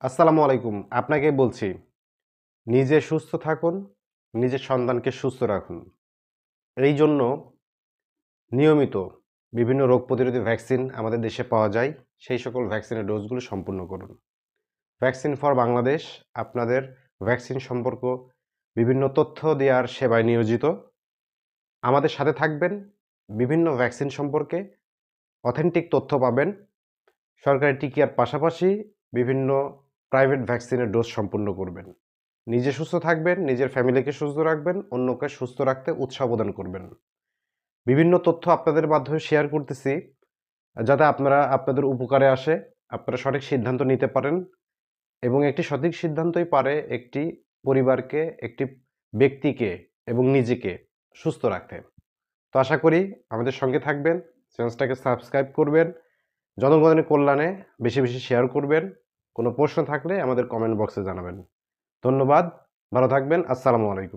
আসসালামু আলাইকুম। আপনাকে বলছি, নিজে সুস্থ থাকুন, নিজের সন্তানকে সুস্থ রাখুন। এই জন্য নিয়মিত বিভিন্ন রোগ প্রতিরোধী ভ্যাকসিন আমাদের দেশে পাওয়া যায়। সেই সকল ভ্যাকসিনের ডোজগুলো সম্পূর্ণ করুন। ভ্যাকসিন ফর বাংলাদেশ আপনাদের ভ্যাকসিন সম্পর্ক বিভিন্ন তথ্য দেওয়ার সেবায় নিয়োজিত। আমাদের সাথে থাকবেন, বিভিন্ন ভ্যাকসিন সম্পর্কে অথেন্টিক তথ্য পাবেন। সরকারি টিকার পাশাপাশি বিভিন্ন প্রাইভেট ভ্যাকসিনের ডোজ সম্পূর্ণ করবেন। নিজে সুস্থ থাকবেন, নিজের ফ্যামিলিকে সুস্থ রাখবেন, অন্যকে সুস্থ রাখতে উৎসাহ প্রদান করবেন। বিভিন্ন তথ্য আপনাদের মাধ্যমে শেয়ার করতেছি, যাতে আপনাদের উপকারে আসে, আপনারা সঠিক সিদ্ধান্ত নিতে পারেন এবং একটি সঠিক সিদ্ধান্তই পারে একটি পরিবারকে, একটি ব্যক্তিকে এবং নিজেকে সুস্থ রাখতে। তো আশা করি আমাদের সঙ্গে থাকবেন, চ্যানেলটাকে সাবস্ক্রাইব করবেন, জনগণের কল্যাণে বেশি বেশি শেয়ার করবেন। কোনো প্রশ্ন থাকলে আমাদের কমেন্ট বক্সে জানাবেন। ধন্যবাদ, ভালো থাকবেন। আসসালামু আলাইকুম।